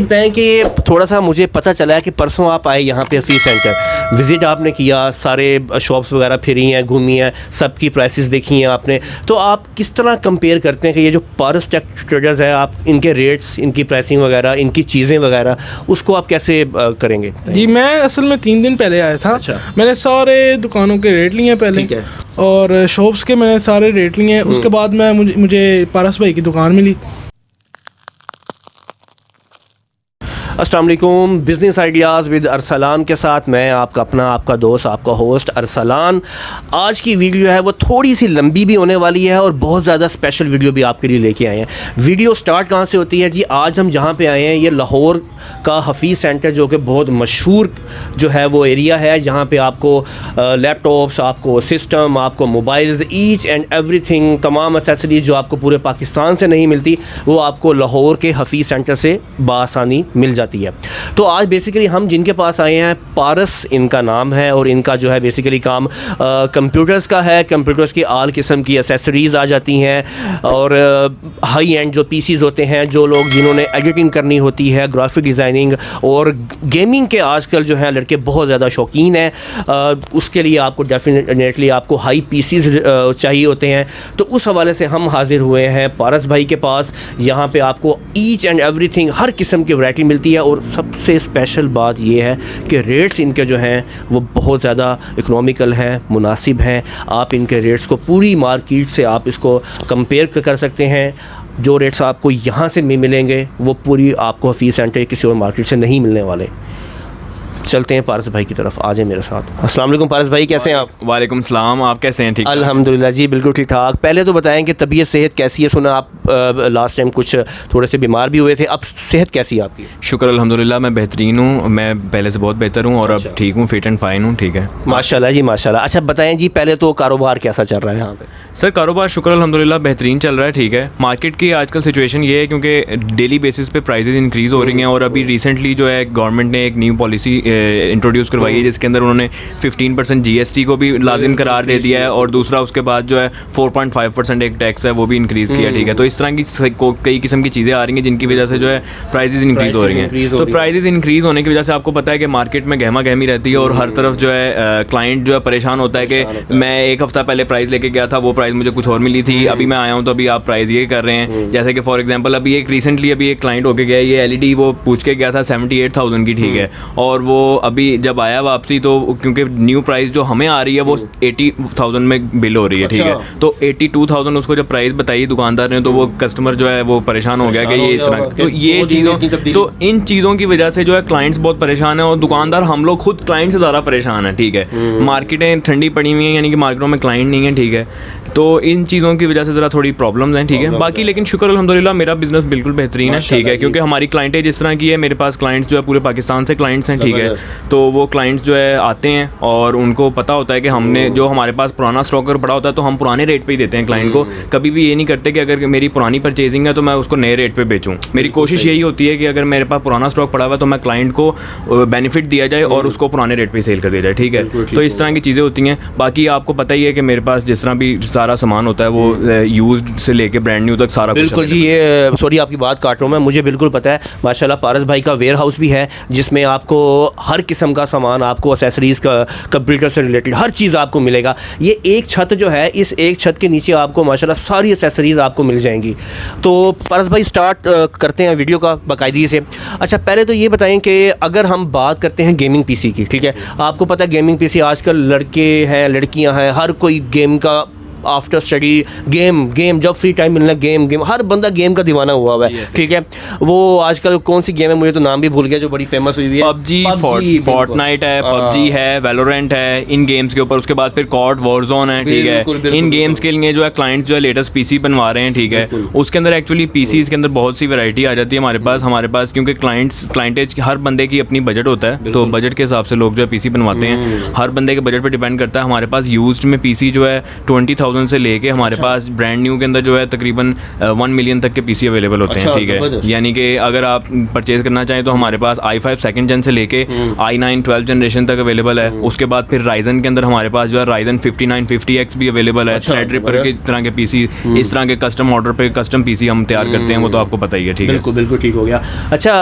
बताएं कि थोड़ा सा मुझे पता चला है कि परसों आप आए यहाँ पे हफीज़ सेंटर, विज़िट आपने किया, सारे शॉप्स वगैरह फिरी हैं, घूमी हैं, सबकी प्राइसेस देखी हैं आपने, तो आप किस तरह कंपेयर करते हैं कि ये जो पारस टेक ट्रेडर्स है, आप इनके रेट्स, इनकी प्राइसिंग वगैरह, इनकी चीज़ें वगैरह, उसको आप कैसे करेंगे? जी मैं असल में 3 दिन पहले आया था। अच्छा। मैंने सारे दुकानों के रेट लिए पहले, ठीक है। और शॉप्स के मैंने सारे रेट लिए हैं। उसके बाद मैं मुझे पारस भाई की दुकान मिली। अस्सलाम वालेकुम, बिज़नेस आइडियाज़ विद अरसलान के साथ मैं आपका दोस्त, आपका होस्ट अरसलान। आज की वीडियो है वो थोड़ी सी लंबी भी होने वाली है और बहुत ज़्यादा स्पेशल वीडियो भी आपके लिए लेके आए हैं। वीडियो स्टार्ट कहाँ से होती है जी? आज हम जहाँ पे आए हैं ये लाहौर का हफीज़ सेंटर, जो कि बहुत मशहूर जो है वो एरिया है, जहाँ पे आपको लैपटॉप्स, आपको सिस्टम, आपको मोबाइल्स, ईच एंड एवरीथिंग, तमाम एक्सेसरीज जो आपको पूरे पाकिस्तान से नहीं मिलती वो आपको लाहौर के हफीज़ सेंटर से बआसानी मिल जाती है। तो आज बेसिकली हम जिनके पास आए हैं, पारस इनका नाम है और इनका जो है बेसिकली काम कंप्यूटर्स का है। कंप्यूटर्स की आल किस्म की एसेसरीज़ आ जाती हैं और हाई एंड जो पीसीज़ होते हैं, जो लोग जिन्होंने एडिटिंग करनी होती है, ग्राफिक डिज़ाइनिंग और गेमिंग के आजकल जो है लड़के बहुत ज़्यादा शौकीन हैं, उसके लिए आपको डेफिनेटली आपको हाई पीसीज़ चाहिए होते हैं। तो उस हवाले से हम हाजिर हुए हैं पारस भाई के पास। यहाँ पे आपको ईच एंड एवरीथिंग, हर किस्म की वैरायटी मिलती है और सबसे स्पेशल बात ये है कि रेट्स इनके जो हैं वो बहुत ज़्यादा इकोनॉमिकल हैं, मुनासिब हैं। आप इनके रेट्स को पूरी मार्केट से आप इसको कंपेयर कर सकते हैं। जो रेट्स आपको यहाँ से मिलेंगे वो पूरी आपको हफीज़ सेंटर किसी और मार्केट से नहीं मिलने वाले। चलते हैं पारस भाई की तरफ, आ जाए मेरे साथ। अस्सलाम वालेकुम पारस भाई, कैसे हैं आप? वालेकुम सलाम, आप कैसे हैं? ठीक, अल्हम्दुलिल्लाह जी, बिल्कुल ठीक ठाक। पहले तो बताएं कि तबीयत सेहत कैसी है? सुना आप लास्ट टाइम कुछ थोड़े से बीमार भी हुए थे, अब सेहत कैसी है आपकी? शुक्र अल्हम्दुलिल्लाह, मैं बेहतरीन हूँ, मैं पहले से बहुत बेहतर हूँ और अब ठीक हूँ, फिट एंड फाइन हूँ। ठीक है, माशाल्लाह जी माशाल्लाह। अच्छा बताएं जी, पहले तो कारोबार कैसा चल रहा है यहाँ पे? सर कारोबार शुक्र अल्हम्दुलिल्लाह बेहतरीन चल रहा है। ठीक है, मार्केट की आजकल सिचुएशन ये है क्योंकि डेली बेसिस पे प्राइसेस इंक्रीज़ हो रही हैं और अभी रिसेंटली जो है गवर्नमेंट ने एक न्यू पॉलिसी इंट्रोड्यूस करवाई है, जिसके अंदर उन्होंने 15% GST को भी लाजिम करार दे दिया है और दूसरा उसके बाद जो है 4.5% एक टैक्स है वो भी इंक्रीज़ किया। ठीक है, तो इस तरह की कई किस्म की चीज़ें आ रही हैं जिनकी वजह से जो है प्राइसेस इंक्रीज़ हो रही हैं। तो प्राइसेस इंक्रीज़ होने की वजह से आपको पता है कि मार्केट में गहमा गहमी रहती है और हर तरफ जो है क्लाइंट जो है परेशान होता है कि मैं एक हफ़्ता पहले प्राइस लेके गया था, वो प्राइस मुझे कुछ और मिली थी, अभी मैं आया हूँ तो अभी आप प्राइस ये कर रहे हैं। जैसे कि फॉर एग्जांपल अभी एक रिसेंटली अभी एक क्लाइंट होके गया, ये LED वो पूछ के गया था 78,000 की। ठीक है, और वो अभी जब आया वापसी तो क्योंकि न्यू प्राइस जो हमें आ रही है वो 80,000 में बिल हो रही है। ठीक है, तो 82,000 उसको जब प्राइस बताई दुकानदार ने तो वो कस्टमर जो है वो परेशान हो गया कि ये इतना, तो ये चीज़ों, तो इन चीज़ों की वजह से जो है क्लाइंट्स बहुत परेशान है और दुकानदार, हम लोग खुद क्लाइंट से ज़्यादा परेशान है। ठीक है, मार्केटें ठंडी पड़ी हुई हैं, यानी कि मार्केटों में क्लाइंट नहीं है। ठीक है, तो इन चीज़ों की वजह से ज़रा थोड़ी प्रॉब्लम्स हैं। ठीक है, बाकी लेकिन शुक्र अल्हम्दुलिल्लाह मेरा बिज़नेस बिल्कुल बेहतरीन है। ठीक है, क्योंकि हमारी क्लाइंटें जिस तरह की है, मेरे पास क्लाइंट्स जो है पूरे पाकिस्तान से क्लाइंट्स हैं। ठीक है, तो वो क्लाइंट्स जो है आते हैं और उनको पता होता है कि हमने जो हमारे पास पुराना स्टॉक अगर पड़ा होता है तो हम पुराने रेट पे ही देते हैं क्लाइंट को। कभी भी ये नहीं करते कि अगर मेरी पुरानी परचेजिंग है तो मैं उसको नए रेट पे बेचूं। मेरी कोशिश यही होती है कि अगर मेरे पास पुराना स्टॉक पड़ा हुआ है तो मैं क्लाइंट को बेनिफिट दिया जाए और उसको पुराने रेट पे सेल कर दिया जाए। ठीक है, तो इस तरह की चीज़ें होती हैं। बाकी आपको पता ही है कि मेरे पास जिस तरह भी सारा सामान होता है वो यूज्ड से लेके ब्रांड न्यू तक सारा बिल्कुल जी। ये सॉरी आपकी बात काट रहा हूँ मैं, मुझे बिल्कुल पता है। माशाल्लाह पारस भाई का वेयर हाउस भी है जिसमें आपको हर किस्म का सामान, आपको एसेसरीज़ का, कंप्यूटर से रिलेटेड हर चीज़ आपको मिलेगा। ये एक छत जो है, इस एक छत के नीचे आपको माशाल्लाह सारी एसेसरीज़ आपको मिल जाएंगी। तो पारस भाई स्टार्ट करते हैं वीडियो का बाकायदगी से। अच्छा पहले तो ये बताएं कि अगर हम बात करते हैं गेमिंग PC की, ठीक है, आपको पता है गेमिंग PC आजकल लड़के हैं, लड़कियां हैं, हर कोई गेम का आफ्टर स्टडी गेम जब फ्री टाइम मिलना गेम हर बंदा गेम का दीवाना हुआ है। ठीक है, वो आजकल कौन सी गेम है मुझे तो नाम भी भूल गया जो बड़ी फेमस हुई है। PUBG, फोर्टनाइट है, PUBG है, वैलोरेंट है, इन गेम्स के ऊपर। उसके बाद फिर COD, वॉरजोन है। ठीक है, इन गेम्स के लिए जो है क्लाइंट्स जो है लेटेस्ट PC बनवा रहे हैं। ठीक है, उसके अंदर एक्चुअली PCs के अंदर बहुत सी वैरायटी आ जाती है हमारे पास क्योंकि क्लाइंटेज हर बंदे की अपनी बजट होता है, तो बजट के हिसाब से लोग जो है PC बनवाते हैं। हर बंदे के बजट पर डिपेंड करता है। हमारे पास यूज्ड में PC जो है 20,000 50,000 से लेके हमारे पास ब्रांड न्यू के अंदर जो है तकरीबन 1 मिलियन तक के पीसी अवेलेबल होते हैं, ठीक है। यानी कि अगर आप परचेज करना चाहें तो हमारे पास i5 सेकंड जेन से लेके i9 12 जनरेशन तक अवेलेबल है। उसके बाद फिर राइजन के अंदर हमारे पास जो है राइजन 5950X भी अवेलेबल है। थ्रेडरिपर की तरह के पीसी, इस तरह के कस्टम ऑर्डर पे कस्टम पीसी हम तैयार करते हैं, वो तो आपको पता ही है, ठीक है। बिल्कुल बिल्कुल ठीक हो गया। अच्छा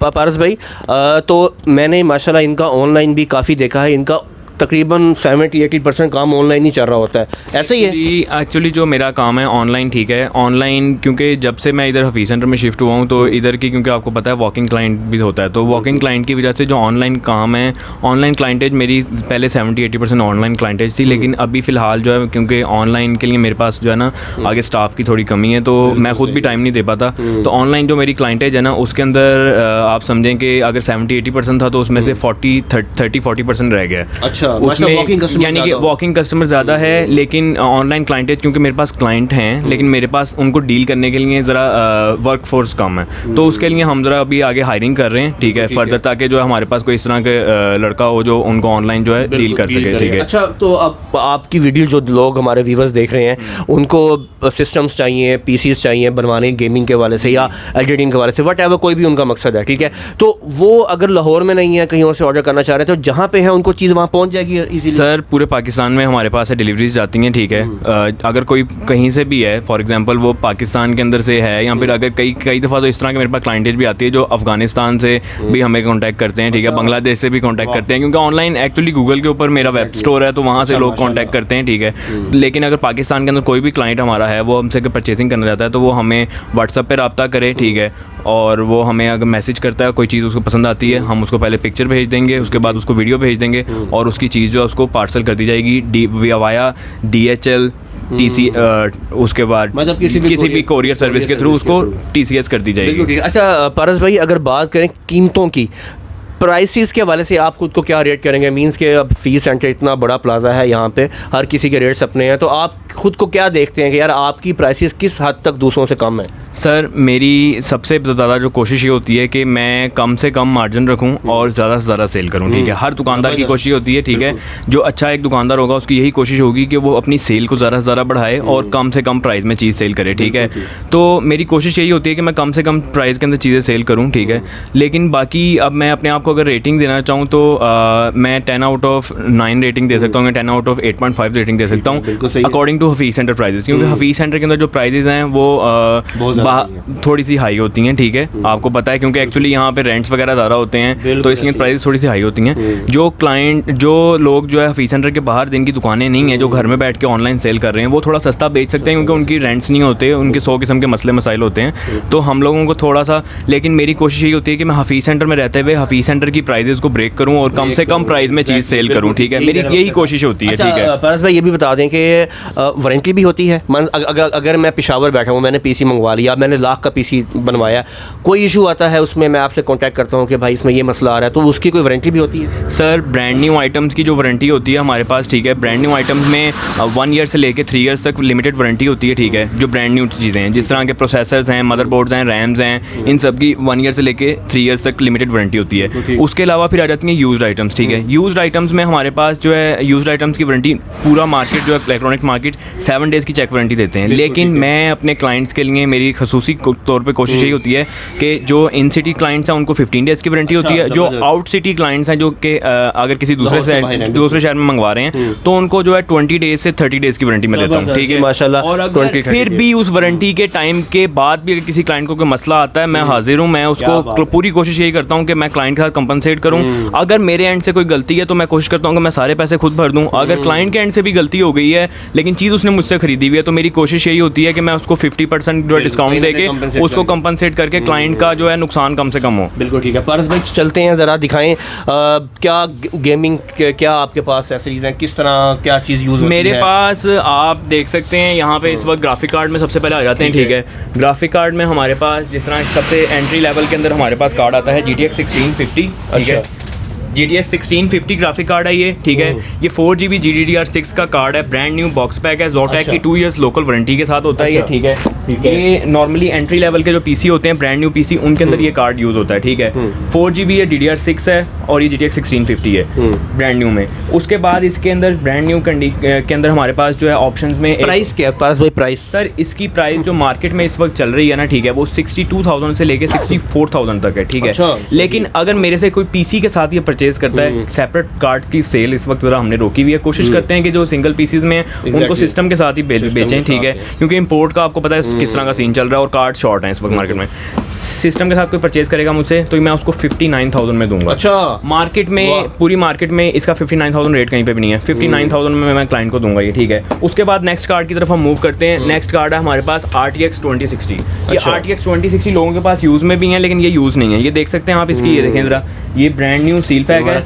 पारस भाई, तो मैंने माशाल्लाह इनका ऑनलाइन भी काफ़ी देखा है, इनका तकरीबन 70-80% काम ऑनलाइन ही चल रहा होता है, ऐसे ही है? एक्चुअली जो मेरा काम है ऑनलाइन, ठीक है। ऑनलाइन क्योंकि जब से मैं इधर हफीज़ सेंटर में शिफ्ट हुआ हूँ तो इधर की, क्योंकि आपको पता है वॉकिंग क्लाइंट भी होता है, तो वॉकिंग क्लाइंट की वजह से जो ऑनलाइन काम है, ऑनलाइन क्लाइंटेज मेरी पहले 70-80% ऑनलाइन क्लाइंटेज थी, लेकिन अभी फ़िलहाल जो है क्योंकि ऑनलाइन के लिए मेरे पास जो है ना आगे स्टाफ की थोड़ी कमी है, तो मैं खुद भी टाइम नहीं दे पाता। तो ऑनलाइन जो मेरी क्लाइंटेज है ना उसके अंदर आप समझें कि अगर 70-80% था तो उसमें से 30-40% रह गया। अच्छा, उसमें यानी कि वॉकिंग कस्टमर ज़्यादा है, लेकिन ऑनलाइन क्लाइंटेज क्योंकि मेरे पास क्लाइंट हैं लेकिन मेरे पास उनको डील करने के लिए ज़रा वर्क फोर्स कम है, तो उसके लिए हम ज़रा अभी आगे हायरिंग कर रहे हैं, ठीक है, फर्दर, ताकि जो है हमारे पास कोई इस तरह के लड़का हो जो उनको ऑनलाइन जो है डील कर सके, ठीक है। अच्छा, तो अब आपकी वीडियो जो लोग हमारे व्यूवर्स देख रहे हैं उनको सिस्टम्स चाहिए, पीसीज चाहिए बनवाने गेमिंग के वाले से या एडिटिंग के वाले से, वट एवर कोई भी उनका मकसद है, ठीक है, तो वो अगर लाहौर में नहीं है, कहीं और से ऑर्डर करना चाह रहे हैं, तो जहाँ पे है उनको चीज़ वहाँ पहुँच जाएगी इजीली? सर पूरे पाकिस्तान में हमारे पास है, डिलीवरीज जाती हैं, ठीक है। अगर कोई कहीं से भी है, फॉर एग्जांपल वो पाकिस्तान के अंदर से है, या फिर अगर कई दफ़ा तो इस तरह के मेरे पास क्लाइंटेज भी आती है जो अफगानिस्तान से भी हमें कांटेक्ट करते हैं, ठीक है, बांग्लादेश से भी कांटेक्ट करते हैं, क्योंकि ऑनलाइन एक्चुअली गूगल के ऊपर मेरा वेब स्टोर है तो वहाँ से लोग कांटेक्ट करते हैं, ठीक है। लेकिन अगर पाकिस्तान के अंदर कोई भी क्लाइंट हमारा है वो हमसे परचेसिंग करना चाहता है तो वो हमें व्हाट्सएप पर रब्ता करे, ठीक है, और वो हमें अगर मैसेज करता है, कोई चीज़ उसको पसंद आती है, हम उसको पहले पिक्चर भेज देंगे, उसके बाद उसको वीडियो भेज देंगे और उसकी चीज़ जो है उसको पार्सल कर दी जाएगी वाया DHL TC, उसके बाद मतलब किसी भी कोरियर सर्विस के थ्रू उसको TCS कर दी जाएगी। अच्छा पारस भाई, अगर बात करें कीमतों की, प्राइसेस के हवाले से आप खुद को क्या रेट करेंगे? मींस के अब फीस सेंटर इतना बड़ा प्लाजा है यहाँ पे, हर किसी के रेट्स अपने हैं, तो आप खुद को क्या देखते हैं कि यार आपकी प्राइसेस किस हद तक दूसरों से कम है? सर मेरी सबसे ज़्यादा जो कोशिश ये होती है कि मैं कम से कम मार्जिन रखूं और ज़्यादा से ज़्यादा सेल करूं, ठीक है। हर दुकानदार की कोशिश होती है, ठीक है, जो अच्छा एक दुकानदार होगा उसकी यही कोशिश होगी कि वो अपनी सेल को ज़्यादा से ज़्यादा बढ़ाए और कम से कम प्राइस में चीज़ सेल करे, ठीक है। तो मेरी कोशिश यही होती है कि मैं कम से कम प्राइस के अंदर चीज़ें सेल करूँ, ठीक है। लेकिन बाकी अब मैं अपने आप को अगर रेटिंग देना चाहूँ तो मैं 10 आउट ऑफ 9 रेटिंग दे सकता हूँ, मैं 10 आउट ऑफ 8.5 रेटिंग दे सकता हूँ according to Hafeez centre prices, क्योंकि हफीज़ सेंटर के अंदर जो प्राइजेस हैं वो थोड़ी सी हाई होती हैं, ठीक है, आपको पता है, क्योंकि एक्चुअली यहाँ पे रेंट्स वगैरह ज़्यादा होते हैं तो इसलिए प्राइस थोड़ी सी हाई होती हैं। जो लोग जो है हफीज़ सेंटर के बाहर जिनकी दुकानें नहीं हैं, जो घर में बैठ के ऑनलाइन सेल कर रहे हैं, वो थोड़ा सस्ता बेच सकते हैं क्योंकि उनकी रेंट्स नहीं होते, उनके 100 किस्म के मसले मसाइल होते हैं, तो हम लोगों को थोड़ा सा, लेकिन मेरी कोशिश यही होती है कि मैं हफीज़ सेंटर में रहते हुए हफीज़ सेंटर की प्राइजेस को ब्रेक करूँ और कम से कम प्राइस में चीज़ सेल करूँ, ठीक है, मेरी यही कोशिश होती है, ठीक है। पारस भाई ये भी बता दें कि वारंटी भी होती है, अगर मैं पेशावर बैठा हूँ, मैंने पीसी मंगवा लिया, मैंने लाख का पीसी बनवाया, कोई इशू आता है उसमें, मैं आपसे कांटेक्ट करता हूँ कि भाई इसमें ये मसला आ रहा है, तो उसकी कोई वारंटी भी होती है? सर ब्रांड न्यू आइटम्स की जो वारंटी होती है हमारे पास, ठीक है, ब्रांड न्यू आइटम्स में 1 ईयर से लेके 3 ईयर्स तक लिमिटेड वारंटी होती है, ठीक है, जो ब्रांड न्यू चीज़ें हैं, जिस तरह के प्रोसेसर्स हैं, मदरबोर्ड्स हैं, रैम्स हैं, इन सब की 1 ईयर से लेके 3 ईयर्स तक लिमिटेड वारंटी होती है। उसके अलावा फिर आ जाती हैं यूज्ड आइटम्स, ठीक है। यूज्ड आइटम्स में हमारे पास जो है यूज्ड आइटम्स की वारंटी, पूरा मार्केट जो है इलेक्ट्रॉनिक मार्केट 7 डेज़ की चेक वारंटी देते हैं, लेकिन मैं अपने क्लाइंट्स के लिए मेरी खसूसी तौर पे कोशिश यही होती है कि जो इन सिटी क्लाइंट्स हैं उनको 15 डेज़ की वारंटी होती है, जो आउट सिटी क्लाइंट्स हैं जो कि अगर किसी दूसरे शहर में मंगवा रहे हैं तो उनको जो है 20 डेज़ से 30 डेज़ की वारंटी मैं देता हूँ, ठीक है, माशाल्लाह। और अगर फिर भी उस वारंटी के टाइम के बाद भी अगर किसी क्लाइंट को कोई मसला आता है, मैं हाजिर हूँ, मैं उसको पूरी कोशिश यही करता हूँ कि मैं क्लाइंट का कंपनसेट करूँ। अगर मेरे एंड से कोई गलती है तो मैं कोशिश करता हूँ कि मैं सारे पैसे खुद भर दूँ। अगर क्लाइंट के एंड से भी गलती हो गई है लेकिन चीज़ उसने मुझसे खरीदी हुई है तो मेरी कोशिश यही होती है कि मैं उसको 50% जो है डिस्काउंट देके उसको कंपनसेट करके क्लाइंट का जो है नुकसान कम से कम हो। बिल्कुल ठीक है। पारस भाई चलते हैं, ज़रा दिखाएं क्या गेमिंग क्या आपके पास एसेसरीज हैं, किस तरह क्या चीज़ यूज़ होती है? मेरे पास आप देख सकते हैं यहाँ पे इस वक्त ग्राफिक कार्ड में सबसे पहले आ जाते हैं, ठीक है। ग्राफिक कार्ड में हमारे पास जिस तरह सबसे एंट्री लेवल के अंदर हमारे पास कार्ड आता है GTX 1650, ठीक है। GTX 1650 ग्राफिक कार्ड है ये, ठीक है। ये 4GB GDDR6 का कार्ड है, ब्रांड न्यू बॉक्स पैक है, Zotac की 2 years लोकल वारंटी के साथ होता है ये, ठीक है। ये नॉर्मली एंट्री लेवल के जो पीसी होते हैं, ब्रांड न्यू पीसी, उनके अंदर ये कार्ड यूज़ होता है, ठीक है। 4GB है, DDR6 है, और ये GTX 1650 है ब्रांड न्यू में। उसके बाद इसके अंदर ब्रांड न्यू के अंदर हमारे पास जो है ऑप्शंस में प्राइस क्या है पास भाई? प्राइस सर इसकी प्राइस जो मार्केट में इस वक्त चल रही है ना, ठीक है, वो 62,000 से लेके 64,000 तक है, ठीक है। लेकिन अगर मेरे से कोई पीसी के साथ ये परचेज करता है, सेपरेट कार्ड की सेल इस वक्त ज़रा हमने रोकी हुई है, कोशिश करते हैं कि जो सिंगल पीसीज में उनको सिस्टम के साथ ही बेचें, ठीक है, क्योंकि इंपोर्ट का आपको पता है किस तरह का सीन चल रहा है और कार्ड शॉर्ट है इस वक्त मार्केट में। सिस्टम के साथ कोई परचेज करेगा मुझसे तो मैं उसको 59,000 में दूंगा। अच्छा, मार्केट में, पूरी मार्केट में इसका 59,000 रेट कहीं पे भी नहीं है, 59,000 में मैं क्लाइंट को दूंगा ये, ठीक है। उसके बाद नेक्स्ट कार्ड की तरफ हम मूव करते हैं। नेक्स्ट कार्ड है हमारे पास RTX 2060। ये RTX 2060 लोगों के पास यूज़ में भी है, लेकिन ये यूज़ नहीं है। ये देख सकते हैं आप इसकी, ये देखें ज़रा, ये ब्रांड न्यू सील पैक है,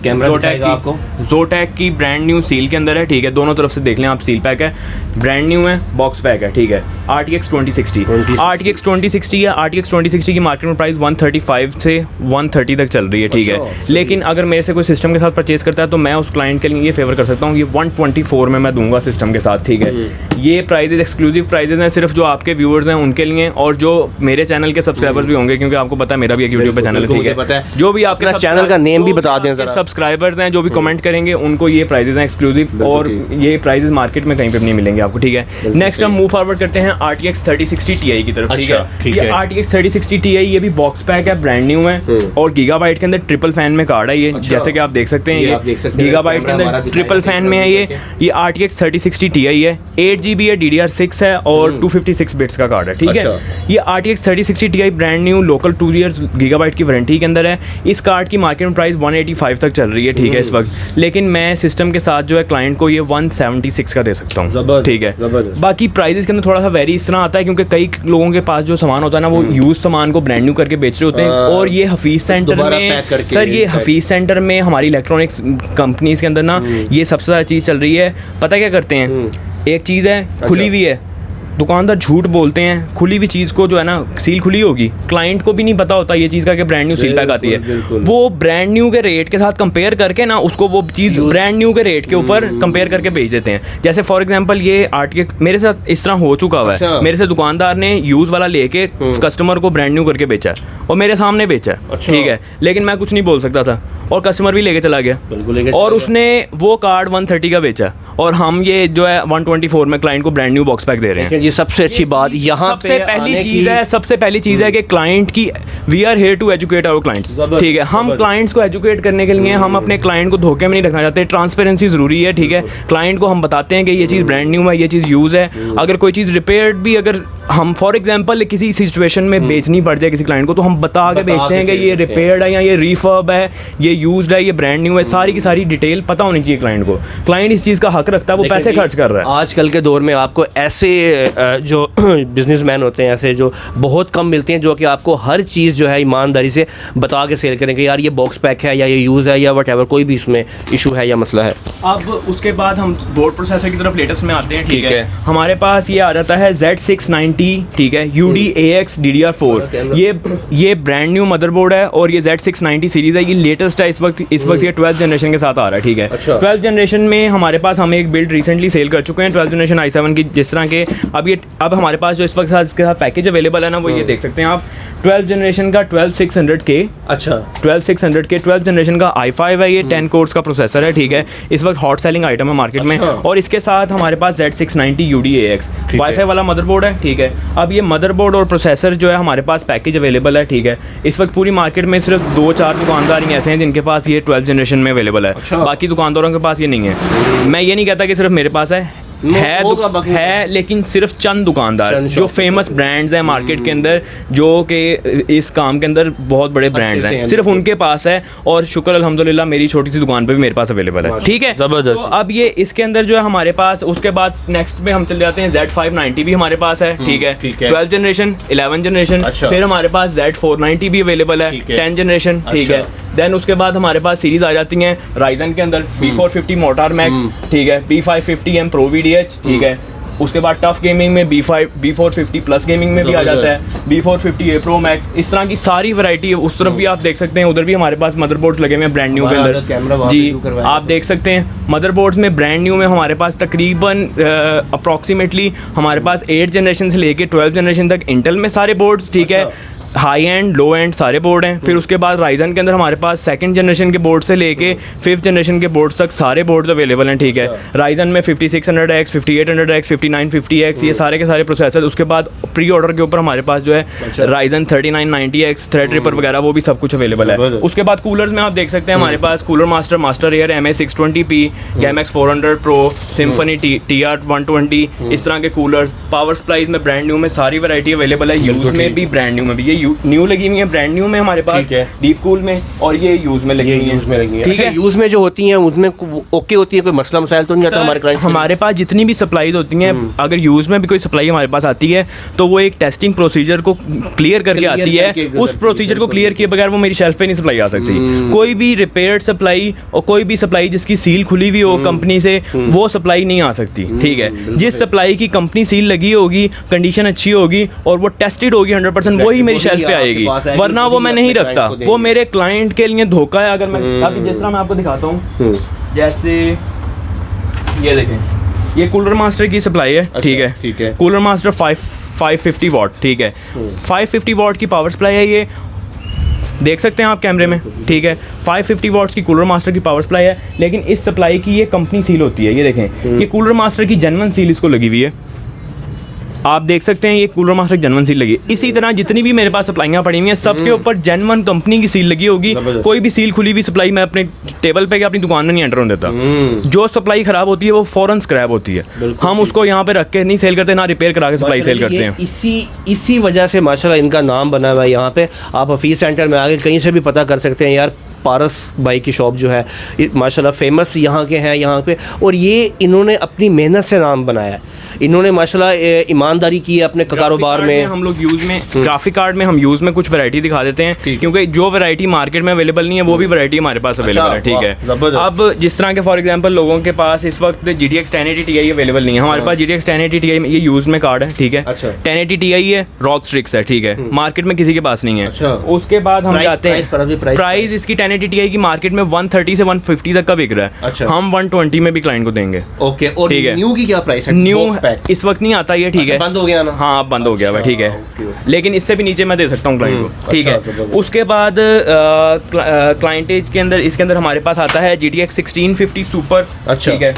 Zotac की ब्रांड न्यू सील के अंदर है, ठीक है। दोनों तरफ से देख लें आप, सील पैक है, ब्रांड न्यू है, बॉक्स पैक है, ठीक है। RTX 2060 RTX 2060 है। RTX 2060 की मार्केट में प्राइस 135 से 130 तक चल रही है, ठीक है। लेकिन अगर मेरे से कोई सिस्टम के साथ परचेज करता है तो मैं उस क्लाइंट के लिए ये फेवर कर सकता हूँ, ये 124 में मैं दूंगा सिस्टम के साथ, ठीक है। ये प्राइजेज एक्सक्लूसिव प्राइजेज हैं सिर्फ जो आपके व्यूअर्स हैं उनके लिए, और जो मेरे चैनल के सब्सक्राइबर्स भी होंगे, क्योंकि आपको पता है मेरा भी एक यूट्यूब पे चैनल है, ठीक है। जो भी आपके चैनल का नेम भी बता दें जरा। सब्सक्राइबर्स हैं जो भी कमेंट करेंगे उनको ये प्राइजेज हैं एक्सक्लूसिव, और ये प्राइजेज मार्केट में कहीं पे भी नहीं मिलेंगे आपको, ठीक है। नेक्स्ट हम मूव फॉरवर्ड करते हैं RTX 3060 Ti की तरफ, ठीक है। ये RTX 3060 Ti ये भी बॉक्स पैक है, ब्रांड न्यू है, और गीगाबाइट के अंदर ट्रिपल फैन में कार्ड है ये, जैसे कि आप देख सकते हैं, ये गीगाबाइट के अंदर ट्रिपल फैन में है ये RTX 3060 Ti है, 8GB है, DDR6 है, और 256 बिट्स का कार्ड है, ठीक है। ये RTX 3060 Ti brand new local 2 years gigabyte की वारंटी के अंदर है। इस कार्ड की मार्केट में प्राइस 185 तक चल रही है, ठीक है इस वक्त, लेकिन मैं सिस्टम के साथ जो है क्लाइंट को ये 176 का दे सकता हूँ, ठीक है। बाकी प्राइजेस के अंदर थोड़ा सा वेरी इस तरह आता है, क्योंकि कई लोगों के पास जो सामान होता है ना, वो यूज सामान को ब्रांड न्यू करके बेच रहे होते हैं, और ये हफीज सेंटर में, सर ये हफीज सेंटर में हमारी इलेक्ट्रॉनिक्स कंपनीज के अंदर ना ये सबसे ज़्यादा चीज़ चल रही है। पता क्या करते हैं, एक चीज़ है खुली हुई है, दुकानदार झूठ बोलते हैं, खुली हुई चीज़ को जो है ना, सील खुली होगी, क्लाइंट को भी नहीं पता होता ये चीज़ का कि ब्रांड न्यू सील पैक आती है, वो ब्रांड न्यू के रेट के साथ कंपेयर करके ना उसको वो चीज़ ब्रांड न्यू के रेट के ऊपर कंपेयर करके बेच देते हैं। जैसे फॉर एग्जांपल ये RTX मेरे साथ इस तरह हो चुका हुआ है, मेरे से दुकानदार ने यूज़ वाला लेके कस्टमर को ब्रांड न्यू करके बेचा है, और मेरे सामने बेचा है, ठीक है, लेकिन मैं कुछ नहीं बोल सकता था, और कस्टमर भी लेके चला गया, और उसने वो कार्ड 130 का बेचा, और हम ये जो है 124 में क्लाइंट को ब्रांड न्यू बॉक्स पैक दे रहे हैं। ये सबसे अच्छी बात यहाँ पे सबसे पहली चीज़ है कि क्लाइंट की, we are here to educate our clients, ठीक है। हम क्लाइंट्स को एजुकेट करने के लिए, हम अपने क्लाइंट को धोखे में नहीं रखना चाहते, ट्रांसपेरेंसी ज़रूरी है, ठीक है। क्लाइंट को हम बताते हैं कि ये चीज़ ब्रांड न्यू है, ये चीज़ यूज़ है। अगर कोई चीज़ रिपेयर्ड भी अगर हम फॉर एग्जांपल किसी सिचुएशन में बेचनी पड़ जाए किसी क्लाइंट को, तो हम बता के बेचते हैं कि ये रिपेयर्ड है, या ये रिफर्ब है, ये यूज्ड है, ये ब्रांड न्यू है, सारी की सारी डिटेल पता होनी चाहिए क्लाइंट को। क्लाइंट इस चीज़ का हक रखता है, वो पैसे खर्च कर रहा है। आजकल के दौर में आपको ऐसे जो बिजनेसमैन होते हैं, ऐसे जो बहुत कम मिलते हैं, जो कि आपको हर चीज़ जो है ईमानदारी से बता के सेल करें कि यार ये बॉक्स पैक है, या ये यूज़ है, या वट कोई भी इसमें इशू है या मसला है। अब उसके बाद हम बोर्ड प्रोसेसर की तरफ लेटेस्ट में आते हैं, ठीक है। हमारे पास ये आ जाता है Z690, ठीक है, UD-AX DDR4, ये ब्रांड न्यू मदरबोर्ड है, और ये Z690 सीरीज़ है, ये लेटेस्ट है इस वक्त ये 12th जनरेशन के साथ आ रहा है, ठीक है। 12th जनरेशन में हमारे पास हम एक बिल्ड रिसेंटली सेल कर चुके हैं 12th जनरेशन i7 की, जिस तरह के अब हमारे पास जो इस वक्त इसके साथ पैकेज अवेलेबल है ना, वो ये देख सकते हैं आप, 12th जनरेशन का 12600K, अच्छा 12600K 12th जनरेशन का i5 है, ये 10 कोर्स का प्रोसेसर है, ठीक है। इस वक्त हॉट सेलिंग आइटम है मार्केट में, और इसके साथ हमारे पास Z690 UD-AX वाईफाई वाला मदरबोर्ड है, ठीक है। अब ये मदरबोर्ड और प्रोसेसर जो है हमारे पास पैकेज अवेलेबल है, ठीक है। इस वक्त पूरी मार्केट में सिर्फ 2-4 दुकानदार ही ऐसे हैं जिनके पास ये 12th जनरेशन में अवेलेबल है, बाकी दुकानदारों के पास ये नहीं है। मैं ये नहीं कहता कि सिर्फ मेरे पास है, लेकिन सिर्फ चंद दुकानदार जो फेमस ब्रांड्स हैं मार्केट के अंदर, जो कि इस काम के अंदर बहुत बड़े ब्रांड्स हैं, सिर्फ उनके पास है, और शुक्र अल्हम्दुलिल्लाह मेरी छोटी सी दुकान पे भी मेरे पास अवेलेबल है, ठीक है। तो अब ये इसके अंदर जो है हमारे पास, उसके बाद नेक्स्ट पे हम चले जाते हैं Z590 भी हमारे पास है, ठीक है, 12th जनरेशन, 11th जनरेशन, फिर हमारे पास Z490 भी अवेलेबल है, 10th जनरेशन, ठीक है। देन उसके बाद हमारे पास सीरीज आ जाती हैं राइजन के अंदर B450 मोटार मैक्स, ठीक है, B550M Pro VDH, ठीक है, उसके बाद टफ गेमिंग में B450 प्लस गेमिंग में भी आ जाता है, B450A Pro Max, इस तरह की सारी वैरायटी है। उस तरफ भी आप देख सकते हैं, उधर भी हमारे पास मदरबोर्ड्स लगे हुए हैं ब्रांड न्यू के अंदर जी, आप देख सकते हैं मदरबोर्ड्स में ब्रांड न्यू में हमारे पास तकरीबन अप्रॉक्सीमेटली हमारे पास 8 जनरेशन से लेके 12 जनरेशन तक इंटेल में सारे बोर्ड्स, ठीक है, हाई एंड लो एंड सारे बोर्ड हैं। फिर उसके बाद राइजन के अंदर हमारे पास सेकंड जनरेशन के बोर्ड से लेके 5th जनरेशन के बोर्ड तक सारे बोर्ड्स अवेलेबल हैं, ठीक है। राइजन में 5600X, 5800X, 5950X ये सारे के सारे प्रोसेसर। उसके बाद प्री ऑर्डर के ऊपर हमारे पास जो है राइजन 3990X, थ्रेडरिपर वगैरह वो भी सब कुछ अवेलेबल है। उसके बाद कूलर्स में आप देख सकते हैं हमारे पास cooler master, master air, MA620P, GameMax 400 Pro, Symphony TR120, इस तरह के कूलर्स। पावर सप्लाईज में ब्रांड न्यू में सारी वैरायटी अवेलेबल है, यूज में भी ब्रांड न्यू में भी। ये न्यू लगी हुई है ब्रांड न्यू में हमारे पास, डीप कूल में, और ये यूज में लगी हुई है, ठीक है। यूज में जो होती हैं उसमें ओके होती है, कोई मसला मसाइल तो नहीं आता हमारे क्लाइंट? हमारे पास जितनी भी सप्लाईज होती हैं, अगर यूज में भी कोई सप्लाई हमारे पास आती है तो वो एक टेस्टिंग प्रोसीजर को क्लियर करके आती है। उस प्रोसीजर को क्लियर किए बगैर वो मेरी शेल्फ पे नहीं सप्लाई आ सकती। कोई भी रिपेयर्ड सप्लाई और कोई भी सप्लाई जिसकी सील खुली हुई हो कंपनी से, वो सप्लाई नहीं आ सकती, ठीक है। जिस सप्लाई की कंपनी सील लगी होगी, कंडीशन अच्छी होगी और वो टेस्टेड होगी 100%, वही मेरी शेल्फ पे आएगी, वरना वो मैं नहीं रखता। वो मेरे क्लाइंट के लिए धोखा है। अगर मैं अभी जिस तरह मैं आपको दिखाता हूँ, जैसे ये देखें, ये कूलर मास्टर की सप्लाई है, ठीक है। कूलर मास्टर 550 वाट, ठीक है, 550 वाट की पावर सप्लाई है, ये देख सकते हैं आप कैमरे में, ठीक है। 550 वाट्स की कूलर मास्टर की पावर सप्लाई है, लेकिन इस सप्लाई की ये कंपनी सील होती है, ये देखें, ये कूलर मास्टर की जेन्युइन सील इसको लगी हुई है, आप देख सकते हैं, ये कूलर मास्टर जेन्युइन सील लगी है। इसी तरह जितनी भी मेरे पास सप्लाइयाँ पड़ी हुई हैं, सबके ऊपर जेन्युइन कंपनी की सील लगी होगी। कोई भी सील खुली हुई सप्लाई मैं अपने टेबल पे या अपनी दुकान में नहीं एंटर होने देता। जो सप्लाई खराब होती है वो फौरन स्क्रैप होती है, हम उसको यहाँ पे रख के नहीं सेल करते, ना रिपेयर करा के सप्लाई सेल करते हैं। इसी वजह से माशाल्लाह इनका नाम बना हुआ है यहाँ पे। आप हफीज़ सेंटर में आगे कहीं से भी पता कर सकते हैं यार, पारस भाई की शॉप जो है माशाल्लाह फेमस यहाँ के हैं यहाँ पे, और ये इन्होंने अपनी मेहनत से नाम बनाया है। इन्होंने माशाल्लाह ईमानदारी की है अपने कारोबार में। हम लोग यूज़ में ग्राफिक कार्ड में हम यूज़ में कुछ वैरायटी दिखा देते हैं, क्योंकि जो वैरायटी मार्केट में अवेलेबल नहीं है वो भी वैरायटी हमारे पास अवेलेबल है, ठीक है। अब जिस तरह के फॉर एग्जांपल लोगों के पास इस वक्त GTX 1080 Ti अवेलेबल नहीं है, हमारे पास GTX 1080 Ti में ये यूज़ में कार्ड है, ठीक है। 1080 Ti है, रॉक स्ट्रिक्स है, ठीक है, मार्केट में किसी के पास नहीं है। उसके बाद हम जाते हैं प्राइस इसकी 1080 Ti की मार्केट में 130 से 150 तक का बिक रहा है, हम 120 में भी क्लाइंट को देंगे, ओके। और न्यू की क्या प्राइस है? न्यू इस वक्त नहीं आता ये, ठीक है, बंद हो गया ना? हाँ बंद हो गया है, ठीक है, लेकिन इससे भी नीचे मैं दे सकता हूँ क्लाइंट को, ठीक है। उसके बाद क्लाइंटेज के अंदर इसके अंदर हमारे पास आता है GTX 1650 सुपर, ठीक है,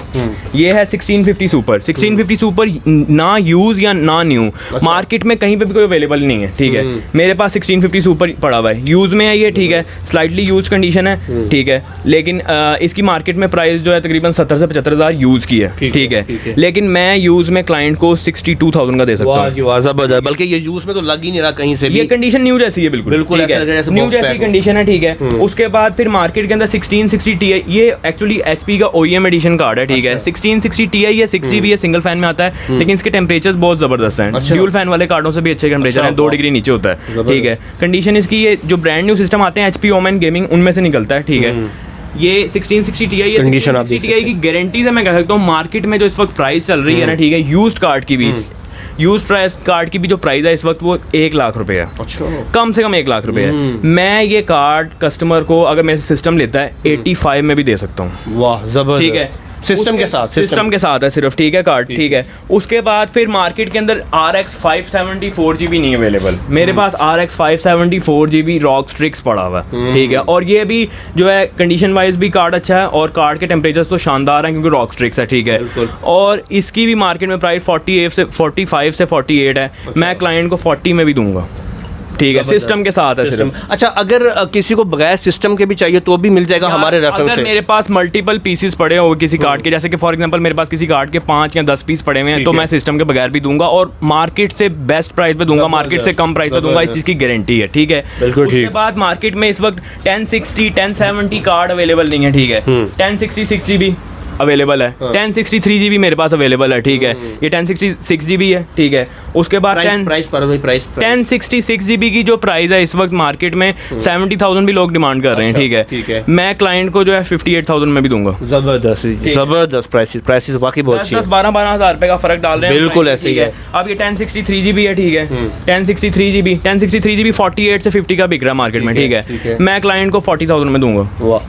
ये है 1650 सुपर। 1650 सुपर ना यूज या ना न्यू, मार्केट में कहीं पे भी कोई अवेलेबल नहीं है, ठीक है। मेरे पास 1650 सुपर पड़ा हुआ है, यूज में है ये, ठीक है, स्लाइटली यूज कंडीशन है, ठीक है, लेकिन इसकी मार्केट में प्राइस जो है तकरीबन 70 से 75 हज़ार यूज़ की है, ठीक है, लेकिन मैं यूज़ में क्लाइंट को 62,000 का दे सकता हूँ। बल्कि ये यूज़ में तो लग ही नहीं रहा कहीं से भी, ये कंडीशन न्यू जैसी है, बिल्कुल न्यू जैसी कंडीशन है, ठीक है। उसके बाद फिर मार्केट के अंदर 1660 Ti, ये एक्चुअली HP का OEM एडिशन कार्ड है, ठीक है। 1660 Ti है, 6GB है, सिंगल फैन में आता है, लेकिन इसके टेम्परेचर्स बहुत ज़बरदस्त हैं, ड्यूल फैन वाले कार्डों से भी अच्छे टेम्परेचर हैं, 2 डिग्री नीचे होता है, ठीक है। कंडीशन इसकी, ये जो ब्रांड न्यू सिस्टम आते हैं HP ओमेन गेमिंग, उनमें से निकलता है, ठीक है। ये 1660 Ti, ये 1660 Ti की गारंटी से मैं कह सकता हूँ मार्केट में जो इस वक्त प्राइस चल रही है ना, ठीक है, यूज्ड कार्ड की भी, यूज प्राइस कार्ड की भी जो प्राइस है इस वक्त वो 1 लाख रुपए है, कम से कम 1 लाख रुपए है। मैं ये कार्ड कस्टमर को अगर मेरे सिस्टम लेता है 85 में भी दे सकता हूँ। वाह जबरदस्त, ठीक है, सिस्टम के साथ है सिर्फ, ठीक है, कार्ड, ठीक है। उसके बाद फिर मार्केट के अंदर RX 574GB नहीं अवेलेबल, मेरे पास RX 574GB रॉक स्ट्रिक्स पड़ा हुआ है, ठीक है, और ये भी जो है कंडीशन वाइज भी कार्ड अच्छा है और कार्ड के टेम्परेचर तो शानदार हैं क्योंकि रॉक स्ट्रिक्स है, ठीक है। और इसकी भी मार्केट में प्राइस 45 से 48 है, मैं क्लाइंट को 40 में भी दूंगा, ठीक है, सिस्टम के साथ है सिर्फ। अच्छा, अगर किसी को बगैर सिस्टम के भी चाहिए तो भी मिल जाएगा हमारे रेफरेंस से? अगर मेरे पास मल्टीपल पीसेस पड़े हो किसी कार्ड के, जैसे कि फॉर एग्जांपल मेरे पास किसी कार्ड के 5 या 10 पीस पड़े हुए हैं, तो मैं सिस्टम के बगैर भी दूंगा और मार्केट से बेस्ट प्राइस पे दूंगा, मार्केट से कम प्राइस पे दूंगा, इस चीज़ की गारंटी है, ठीक है। उसके बाद मार्केट में इस वक्त 1060 1070 कार्ड अवेलेबल नहीं है, ठीक है, 1060 6GB अवेलेबल है, 1063 GB मेरे पास अवेलेबल है, ठीक है। ये 1066 GB है, ठीक है। उसके बाद 1066 GB की जो प्राइस है इस वक्त मार्केट में 70,000 भी लोग डिमांड कर रहे हैं, ठीक है। मैं क्लाइंट को जो है 58,000 में भी दूंगा। जबरदस्त प्राइसेस वाकई बहुत अच्छी है। 10-12 हज़ार रुपए का फर्क डाल रहे हैं, बिल्कुल ऐसे ही है। अब ये 1063 GB है, ठीक है। 1063 GB 48 से 50 का बिक रहा है मार्केट में, ठीक है। मैं क्लाइंट को 40,000 में दूंगा। वाह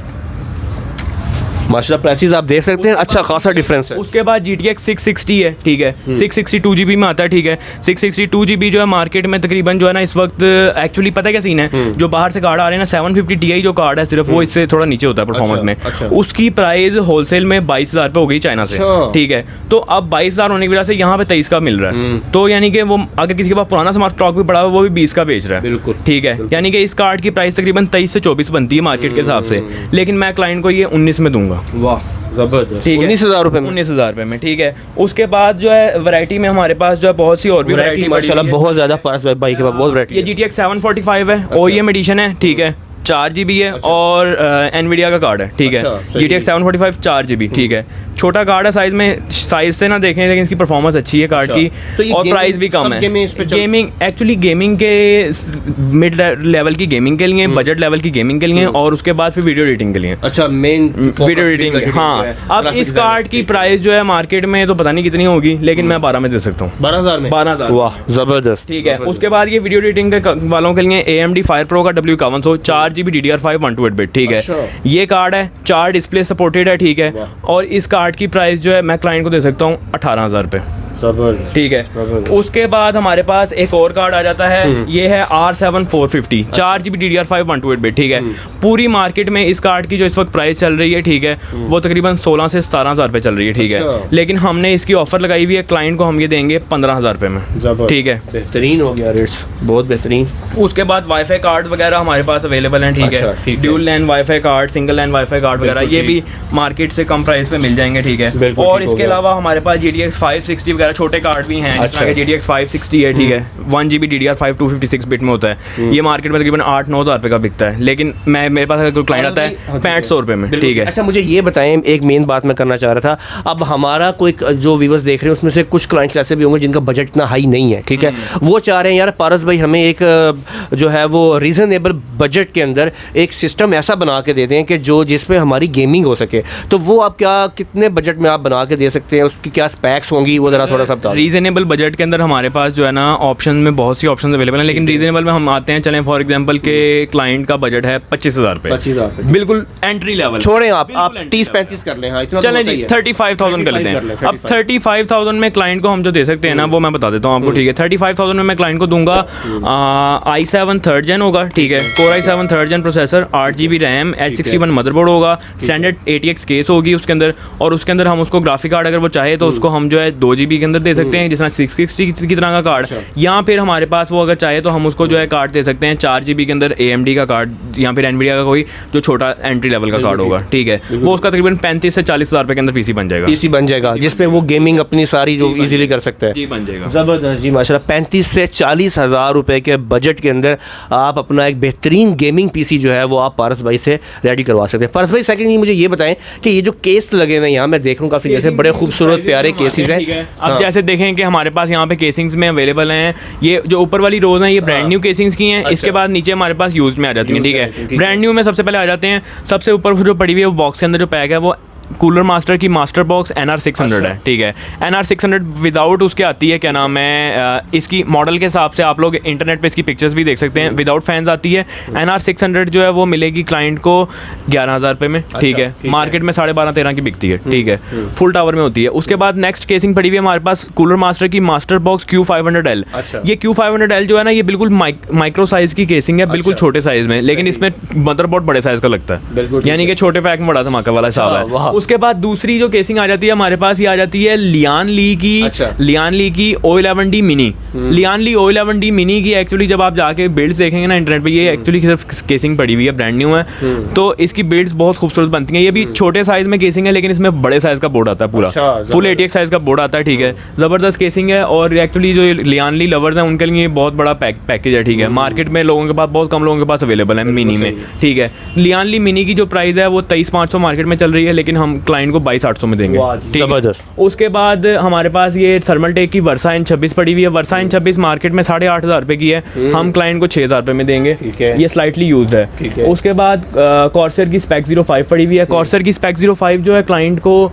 माशाल्लाह, प्राइसेस आप देख सकते हैं, अच्छा खासा डिफरेंस है। उसके बाद GTX 660 है, ठीक है। 662 GB में आता है, ठीक है। 662 GB जो है मार्केट में तकरीबन जो है ना इस वक्त एक्चुअली पता है क्या सीन है, जो बाहर से कार्ड आ रहे हैं ना 750 Ti जो कार्ड है सिर्फ वो इससे थोड़ा नीचे होता है परफॉर्मेंस में। उसकी प्राइस होलसेल में 22,000 पे हो गई चाइना से, ठीक है। तो अब 22,000 होने की वजह से यहाँ पे 23 का मिल रहा है, तो यानी कि वो अगर किसी के पास पुराना स्टॉक भी पड़ा हुआ वो भी 20 का बेच रहा है, बिल्कुल, ठीक है। यानी कि इस कार्ड की प्राइस तकरीबन 23 से 24 बनती है मार्केट के हिसाब से, लेकिन मैं क्लाइंट को ये 19 में दूंगा। वाह जबरदस्त, ठीक है। 19,000 रुपए में, 19,000 रुपए में, ठीक है। उसके बाद जो है वैरायटी में हमारे पास जो है बहुत सी और भी वैरायटी माशाल्लाह बहुत ज़्यादा पास भाई के पास बहुत वैरायटी। ये GTX 745 है, OEM एडिशन है, ठीक है। 4 GB है और एनवीडिया का कार्ड है, ठीक है। GTX 745 4 GB, ठीक है। छोटा कार्ड है साइज में, साइज से ना देखें लेकिन इसकी परफॉर्मेंस अच्छी है कार्ड की, और प्राइस भी कम है। गेमिंग एक्चुअली गेमिंग के मिड लेवल की गेमिंग के लिए, बजट लेवल की गेमिंग के लिए, और उसके बाद फिर वीडियो एडिटिंग के लिए। अच्छा, मेन वीडियो एडिटिंग, हाँ। अब इस कार्ड की प्राइस जो है मार्केट में तो पता नहीं कितनी होगी, लेकिन मैं 12 में दे सकता हूँ। 12,000 में? 12,000। वाह जबरदस्त, ठीक है। उसके बाद ये वीडियो एडिटिंग के वालों के लिए AMD Fire Pro का W5100 4 GB DDR5 128 बिट, ठीक है। ये कार्ड है, 4 डिस्प्ले सपोर्टेड है, ठीक है। और इस कार्ड की प्राइस जो है मैं क्लाइंट को दे सकता हूँ 18,000 रुपये, ठीक है। उसके बाद हमारे पास एक और कार्ड आ जाता है, ये है R7 450 4 GB DDR5 128 बिट, ठीक है। पूरी मार्केट में इस कार्ड की जो इस वक्त प्राइस चल रही है, ठीक है, वो तकरीबन 16 से 17,000 रुपये चल रही है, ठीक है। लेकिन हमने इसकी ऑफर लगाई हुई है, क्लाइंट को हम ये देंगे 15,000 रुपये में, ठीक है। बेहतरीन हो गया रेट्स, बहुत बेहतरीन। उसके बाद वाईफाई कार्ड वगैरह हमारे पास अवेलेबल हैं, ठीक है। ड्यूल लैन वाईफाई कार्ड, सिंगल लैन वाईफाई कार्ड वगैरह ये भी मार्केट से कम प्राइस पे मिल जाएंगे, ठीक है। और इसके अलावा हमारे पास GTX 560 वगैरह छोटे कार्ड भी हैं, जिसमें GTX 560 है, ठीक है। 1 GB DDR5 256 बिट में होता है, ये मार्केट में तकरीबन 8-9 हज़ार रुपये का बिकता है, लेकिन मेरे पास अगर कोई क्लाइंट आता है 6500 रुपये में, ठीक है। अच्छा मुझे ये बताएं, एक मेन बात मैं करना चाह रहा था, अब हमारा कोई जो व्यूअर्स देख रहे हैं उसमें से कुछ क्लाइंट्स ऐसे भी होंगे जिनका बजट इतना हाई नहीं है, ठीक है। वो चाह रहे हैं यार पारस भाई हमें एक जो है वो रीज़नेबल बजट के अंदर एक सिस्टम ऐसा बना के दे दें कि जो जिसमें हमारी गेमिंग हो सके, तो वो आप क्या कितने बजट में आप बना के दे सकते हैं, उसकी क्या स्पेक्स होंगी, वो ज़रा थोड़ा सा बता। रीजनेबल बजट के अंदर हमारे पास जो है ना ऑप्शन में बहुत सी ऑप्शन अवेलेबल हैं, लेकिन रीजनेबल में हम आते हैं, चलें फॉर एग्जांपल के क्लाइंट का बजट है 25,000 रुपये, 25,000 बिल्कुल एंट्री लेवल। छोड़ें आप 30-35 कर लें, हाँ इतना चलें जी 35,000 कर लेते हैं। अब 35,000 में क्लाइंट को हम जो दे सकते हैं ना वो मैं बता देता हूँ आपको, ठीक है। 35,000 में मैं क्लाइंट को दूंगा i7 3rd gen होगा, ठीक है। Core i7 3rd gen processor, 8 GB RAM, H61 motherboard होगा, स्टैंडर्ड ATX केस होगी उसके अंदर, और उसके अंदर हम उसको ग्राफिक कार्ड अगर वो चाहे तो उसको हम जो है 2 GB के अंदर दे सकते हैं, जिस तरह 660 की तरह का कार्ड, या फिर हमारे पास वो अगर चाहे तो हम उसको जो है कार्ड दे सकते हैं 4 GB के अंदर AMD का कार्ड, या फिर NVIDIA का कोई जो छोटा एंट्री लेवल का कार्ड होगा, ठीक है। वो उसका तकरीबन 35 से 40,000 रुपये के अंदर PC बन जाएगा, PC बन जाएगा, जिसपे वो गेमिंग अपनी सारी जो इजीली कर सकते हैं, जी बन जाएगा। ज़बरदस्त जी माशाल्लाह। 35 से 40,000 रुपये के बजट के अंदर आप अपना एक बेहतरीन गेमिंग PC जो है वो आप पारस भाई से रेडी करवा सकते हैं। पारस भाई सेकंडली मुझे ये बताएं कि ये जो केस लगे हुए हैं यहाँ मैं देख रहा हूँ काफ़ी जैसे बड़े खूबसूरत प्यारे केसेस हैं। अब जैसे देखें कि हमारे पास यहाँ पे केसिंग्स में अवेलेबल हैं, ये जो ऊपर वाली रोज हैं ये ब्रांड न्यू केसिंग्स की हैं। इसके बाद नीचे हमारे पास यूज में आ जाती हैं, ठीक है। ब्रांड न्यू में सबसे पहले आ जाते हैं, सबसे ऊपर जो पड़ी हुई है वो बॉक्स के अंदर जो पैक है वो कूलर मास्टर की मास्टर बॉक्स NR600 है, ठीक है। NR600 विदाउट उसके आती है, क्या नाम है, इसकी मॉडल के हिसाब से आप लोग इंटरनेट पे इसकी पिक्चर्स भी देख सकते हैं, विदाउट फैंस आती है। NR600 जो है वो मिलेगी क्लाइंट को 11,000 रुपये में, ठीक है। मार्केट में 12.5-13 की बिकती है, ठीक है। फुल टावर में होती है। उसके बाद नेक्स्ट केसिंग पड़ी हुई है हमारे पास कूलर मास्टर की मास्टर बॉक्स Q500L। ये Q500L जो है ना ये बिल्कुल माइक्रो साइज की केसिंग है, बिल्कुल छोटे साइज में, लेकिन इसमें मदरबोर्ड बड़े साइज का लगता है, यानी कि छोटे पैक में बड़ा धमाका वाला हिसाब है। उसके बाद दूसरी जो केसिंग आ जाती है हमारे पास, ये आ जाती है लियान ली की O11D मिनी। लियान ली O11D मिनी की एक्चुअली जब आप जाके बिल्ड्स देखेंगे ना इंटरनेट पे, ये एक्चुअली सिर्फ केसिंग पड़ी हुई है, ब्रांड न्यू है, तो इसकी बिल्ड्स बहुत खूबसूरत बनती हैं। ये भी छोटे साइज में केसिंग है, लेकिन इसमें बड़े साइज का बोर्ड आता है, पूरा फुल ATX साइज का बोर्ड आता है, ठीक है। ज़बरदस्त केसिंग है, और एक्चुअली जो लियान ली लवर्स हैं उनके लिए बहुत बड़ा पैकेज है, ठीक है। मार्केट में लोगों के पास, बहुत कम लोगों के पास अवेलेबल है मिनी में, ठीक है। लियान ली मिनी की जो प्राइस है वो 23,500 मार्केट में चल रही है, लेकिन हम हम क्लाइंट को 22,800 में देंगे। ठीक है। ज़बरदस्त। उसके बाद हमारे पास ये थर्मल टेक की वर्सा N26 पड़ी हुई है। वर्सा N26 मार्केट में 8,500 रुपये की है, हम क्लाइंट को 6,000 रुपये में देंगे। ठीक है। ये स्लाइटली यूज्ड है। उसके बाद कॉर्सर की स्पेक 05 पड़ी हुई है। कॉर्सर की स्पेक 05 जो है क्लाइंट को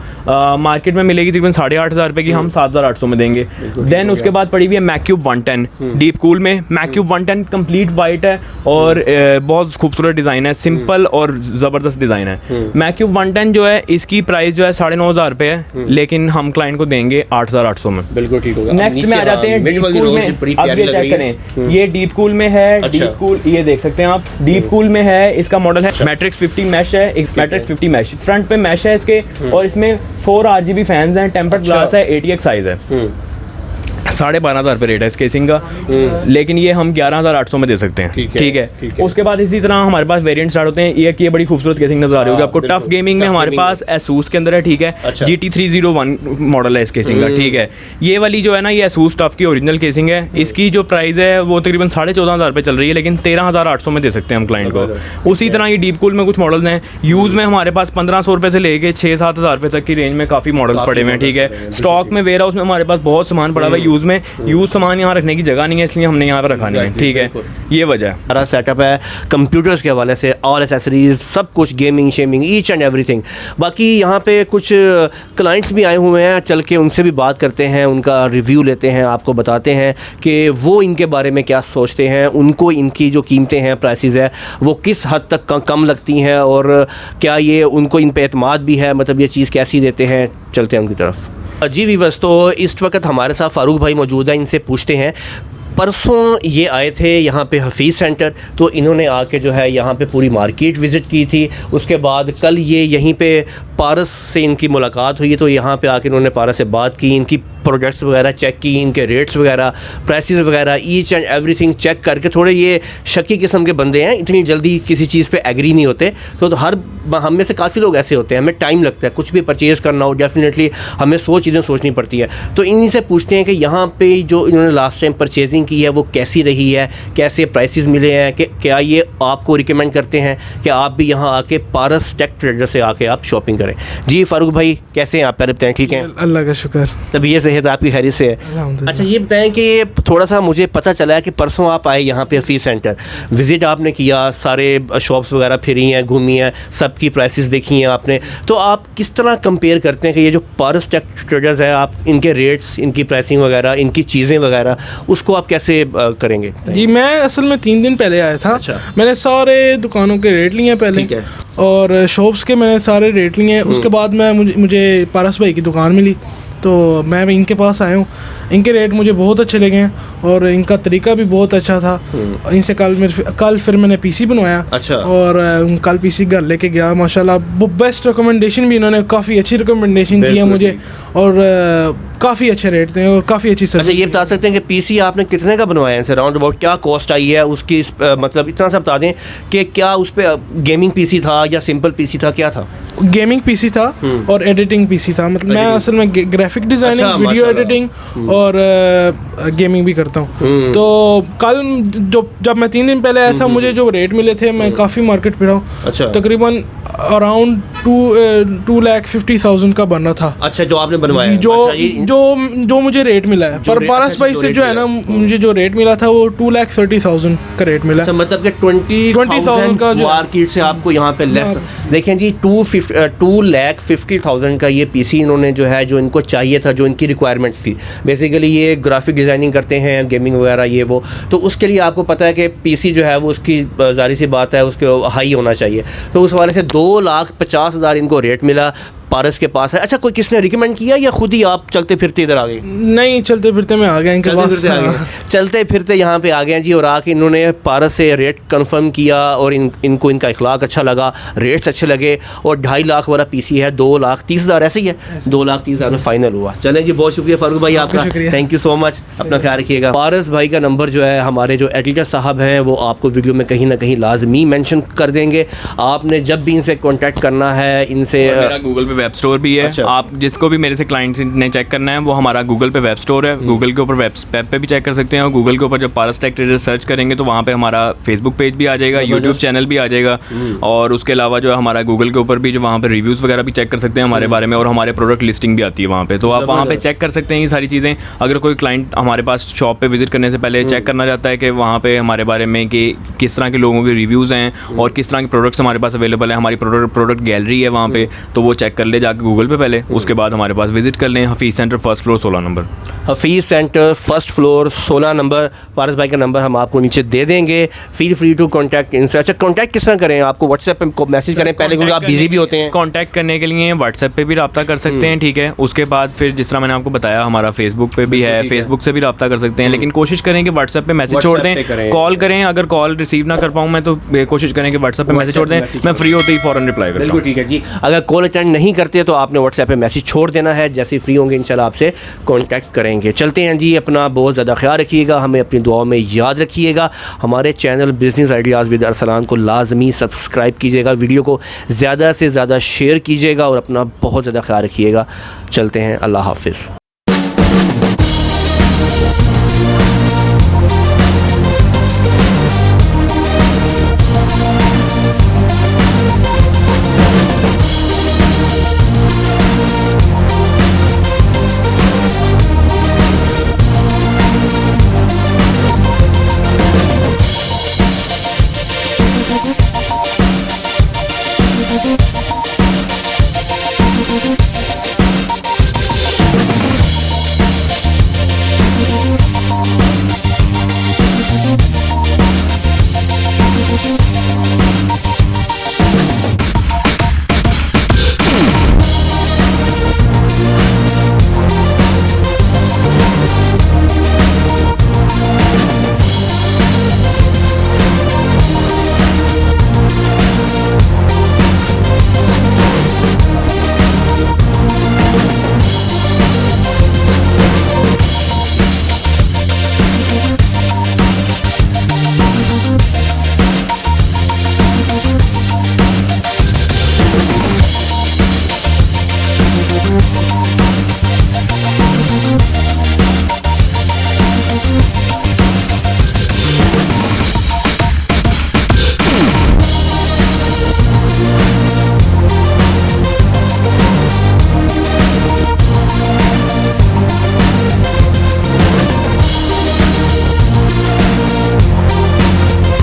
मार्केट में मिलेगी तकरीबन 8,500 रुपये की, हम 7,800 में देंगे। देन उसके बाद पड़ी हुई है मैक्यूब 110 डीप कूल में। मैक्यूब 110 कंप्लीट वाइट है और बहुत खूबसूरत डिज़ाइन है, सिंपल और ज़बरदस्त डिज़ाइन है। मैक्यूब 110 जो है इसकी प्राइस जो है 9,500 रुपये है, लेकिन हम क्लाइंट को देंगे 8,800 में। बिल्कुल ठीक होगा। नेक्स्ट में आ जाते हैं डीप कूल में। अब ये चेक करें, ये डीप कूल में है। डीप कूल ये देख सकते हैं आप, डीप कूल में है। इसका मॉडल है मैट्रिक्स 50 मैश है। मैट्रिक्स 50 मैश फ्रंट पे मैश है इसके, और इसमें 4 RGB फैंस हैं, टेम्पर्ड ग्लास है, ATX साइज है। 12,500 रुपये रेट है इस केसिंग का, लेकिन ये हम 11,800 में दे सकते हैं। ठीक है। उसके बाद इसी तरह हमारे पास वेरिएंट स्टार्ट होते हैं। ये बड़ी खूबसूरत केसिंग नजर आ रही होगी आपको। टफ गेमिंग में हमारे पास एसूस के अंदर है। ठीक है। GT301 मॉडल है इस केसिंग का। ठीक है। ये वाली जो है ना, ये एसूस टफ की ओरिजिनल केसिंग है। इसकी जो प्राइस है वो तकरीबन 14,500 रुपये चल रही है, लेकिन 13,800 में दे सकते हैं हम क्लाइंट को। उसी तरह ये डीप कूल में कुछ मॉडल्स हैं। यूज़ में हमारे पास 1,500 रुपये से लेके 6-7 हज़ार रुपये तक की रेंज में काफ़ी मॉडल पड़े हुए हैं। ठीक है। स्टॉक में वेयर हाउस में हमारे पास बहुत सामान पड़ा हुआ है। यूज़ सामान यहाँ रखने की जगह नहीं है, इसलिए हमने यहाँ पर रखा नहीं है। ठीक है। ये वजह है। सारा सेटअप है कंप्यूटर्स के हवाले से, ऑल एसेसरीज सब कुछ, gaming shaming each and everything. बाकी यहाँ पे कुछ क्लाइंट्स भी आए हुए हैं, चल के उनसे भी बात करते हैं, उनका रिव्यू लेते हैं, आपको बताते हैं कि वो इनके बारे में क्या सोचते हैं, उनको इनकी जो कीमतें हैं, प्राइसेस है, वो किस हद तक कम लगती हैं, और क्या ये उनको इन पे एतमाद भी है, मतलब ये चीज़ कैसी देते हैं। चलते हैं उनकी तरफ। जी वीवर्स, तो इस वक्त हमारे साथ फ़ारूक भाई मौजूद है, इनसे पूछते हैं। परसों ये आए थे यहाँ पे हफीज़ सेंटर, तो इन्होंने आके जो है यहाँ पे पूरी मार्केट विज़िट की थी। उसके बाद कल ये यहीं पे पारस से इनकी मुलाकात हुई, तो यहाँ पे आके इन्होंने पारस से बात की, इनकी प्रोडक्ट्स वगैरह चेक की, इनके रेट्स वगैरह, प्राइसेस वगैरह, ईच एंड एवरीथिंग चेक करके। थोड़े ये शकी किस्म के बंदे हैं, इतनी जल्दी किसी चीज़ पे एग्री नहीं होते। तो हर हम में से काफ़ी लोग ऐसे होते हैं, हमें टाइम लगता है कुछ भी परचेज़ करना हो, डेफिनेटली हमें 100 चीज़ें सोचनी पड़ती है। तो इन्हीं से पूछते हैं कि यहाँ पे जो इन्होंने लास्ट टाइम परचेजिंग की है वो कैसी रही है, कैसे प्राइसेस मिले हैं, कि क्या ये आपको रिकमेंड करते हैं कि आप भी यहाँ आके पारस टेक ट्रेडर से आके आप शॉपिंग करें। जी फ़ारूक भाई, कैसे हैं आप? पहले बताएँ। ठीक है, अल्लाह का शुक्र, तभी सेहत आपकी खैरियत से है। अच्छा ये बताएं कि थोड़ा सा मुझे पता चला है कि परसों आप आए यहाँ पे हफीज़ सेंटर, विज़िट आपने किया, सारे शॉप्स वगैरह फिरी हैं, घूमी हैं, सबकी प्राइसेस देखी हैं आपने। तो आप किस तरह कंपेयर करते हैं कि ये जो पारस टेक ट्रेडर्स है, आप इनके रेट्स, इनकी प्राइसिंग वगैरह, इनकी चीज़ें वगैरह, उसको आप कैसे करेंगे? जी मैं असल में 3 दिन पहले आया था। अच्छा। मैंने सारे दुकानों के रेट लिए पहले। ठीक है। और शॉप्स के मैंने सारे रेट लिए। उसके बाद मैं मुझे पारस भाई की दुकान मिली, तो मैं इनके पास आया हूँ। इनके रेट मुझे बहुत अच्छे लगे हैं और इनका तरीका भी बहुत अच्छा था। इनसे कल फिर मैंने पीसी बनवाया। अच्छा। और कल पीसी घर लेके गया, माशाल्लाह बेस्ट रिकमेंडेशन भी, इन्होंने काफ़ी अच्छी रिकमेंडेशन की है मुझे, और काफ़ी अच्छे रेट थे और काफ़ी अच्छी सर्विस। अच्छा ये बता सकते हैं कि पीसी आपने कितने का बनवाया है राउंड अबाउट, क्या कॉस्ट आई है उसकी? मतलब इतना सा बता दें कि क्या उस पर गेमिंग पीसी था या सिंपल पीसी था, क्या था? गेमिंग पीसी था और एडिटिंग पीसी था। मतलब मैं असल में ग्राफिक डिज़ाइनिंग, अच्छा, वीडियो एडिटिंग और गेमिंग भी करता हूँ। तो कल जब मैं 3 दिन पहले आया था, मुझे जो रेट मिले थे, मैं काफ़ी मार्केट फिरा हूँ। अच्छा। तकरीबन अराउंड 2,50,000 का बन रहा था। अच्छा, जो आपने बनवाया है। जो मुझे रेट मिला है, पर पारस भाई से जो है ना, मुझे जो रेट मिला था वो 2,30,000 का रेट मिला। अच्छा, मतलब कि 20,000 का मार्केट से आपको यहाँ पे लेस। देखें जी, 2,50,000 का ये पीसी इन्होंने जो है, जो इनको चाहिए था, जो इनकी रिक्वायरमेंट्स थी, बेसिकली ये ग्राफिक डिज़ाइनिंग करते हैं, गेमिंग वगैरह ये वो, तो उसके लिए आपको पता है कि पीसी जो है वो उसकी ज़ाहिर सी बात है उसके हाई होना चाहिए। तो उस वाले से 2,50,000 इनको रेट मिला, पारस के पास है। अच्छा, कोई किसने रिकमेंड किया या खुद ही आप चलते फिरते इधर आ गए? नहीं, चलते फिरते मैं आ गया इनके पास। चलते फिरते यहाँ पे आ गए जी, और आके इन्होंने पारस से रेट कंफर्म किया और इनको इनका इखलाक अच्छा लगा, रेट्स अच्छे लगे, और 2.5 लाख वाला पीसी है 2,30,000, ऐसे ही है, 2,30,000 में फाइनल हुआ। चलें जी, बहुत शुक्रिया फ़ारूक भाई आपका, थैंक यू सो मच, अपना ख्याल रखिएगा। पारस भाई का नंबर जो है हमारे जो एडिटर साहब हैं वो आपको वीडियो में कहीं ना कहीं लाजमी मेंशन कर देंगे। आपने जब भी इनसे कॉन्टैक्ट करना है, इनसे गूगल पे वेब स्टोर भी है। अच्छा। आप जिसको भी मेरे से क्लाइंट्स ने चेक करना है वो हमारा गूगल पे वेब स्टोर है, गूगल के ऊपर वेब पे भी चेक कर सकते हैं, और गूगल के ऊपर जब पारस टेक ट्रेडर्स सर्च करेंगे तो वहाँ पे हमारा फेसबुक पेज भी आ जाएगा, यूट्यूब चैनल भी आ जाएगा, और उसके अलावा जो है हमारा गूगल के ऊपर भी जो वहाँ पे रिव्यूज़ वगैरह भी चेक कर सकते हैं हमारे बारे में, और हमारे प्रोडक्ट लिस्टिंग भी आती है वहाँ पे, तो आप वहाँ पे चेक कर सकते हैं ये सारी चीज़ें। अगर कोई क्लाइंट हमारे पास शॉप पे विजिट करने से पहले चेक करना चाहता है कि वहाँ पे हमारे बारे में कि किस तरह के लोगों के रिव्यूज़ हैं और किस तरह के प्रोडक्ट्स हमारे पास अवेलेबल है, हमारी प्रोडक्ट गैलरी है वहाँ पे, तो वो चेक कर ले जाके गूगल पे पहले, उसके बाद हमारे पास विजिट कर लें। Hafeez centre first floor 16 number. Hafeez centre first floor 16 number. Paras भाई का नंबर हम आपको नीचे दे देंगे, फील फ्री टू कॉन्टैक्ट इनसे। अच्छा, कॉन्टैक्ट किस तरह करें? आपको व्हाट्सएप पे मैसेज करें पहले, क्योंकि आप बिजी भी होते हैं। कांटेक्ट करने के लिए व्हाट्सएप पे भी रब्ता कर सकते हैं, ठीक है। उसके बाद फिर जिस तरह मैंने आपको बताया हमारा फेसबुक पे भी है, फेसबुक से भी रब्ता कर सकते हैं, लेकिन कोशिश करें कि व्हाट्सएप पे मैसेज छोड़ दें। कॉल करें, अगर कॉल रिसीव ना कर पाऊँ मैं तो कोशिश करें कि व्हाट्सएप पे मैसेज छोड़ दें, मैं फ्री होते ही फ़ौरन रिप्लाई करता हूँ। बिल्कुल ठीक है जी। अगर कॉल अटेंड नहीं करते तो आपने व्हाट्सएप पे मैसेज छोड़ देना है, जैसे ही फ्री होंगे इंशाल्लाह आपसे कांटेक्ट करेंगे। चलते हैं जी, अपना बहुत ज़्यादा ख्याल रखिएगा, हमें अपनी दुआओं में याद रखिएगा। हमारे channel business ideas with Arsalan को लाजमी सब्सक्राइब कीजिएगा, वीडियो को ज़्यादा से ज़्यादा शेयर कीजिएगा और अपना बहुत ज़्यादा ख्याल रखिएगा। चलते हैं, अल्लाह हाफिज़।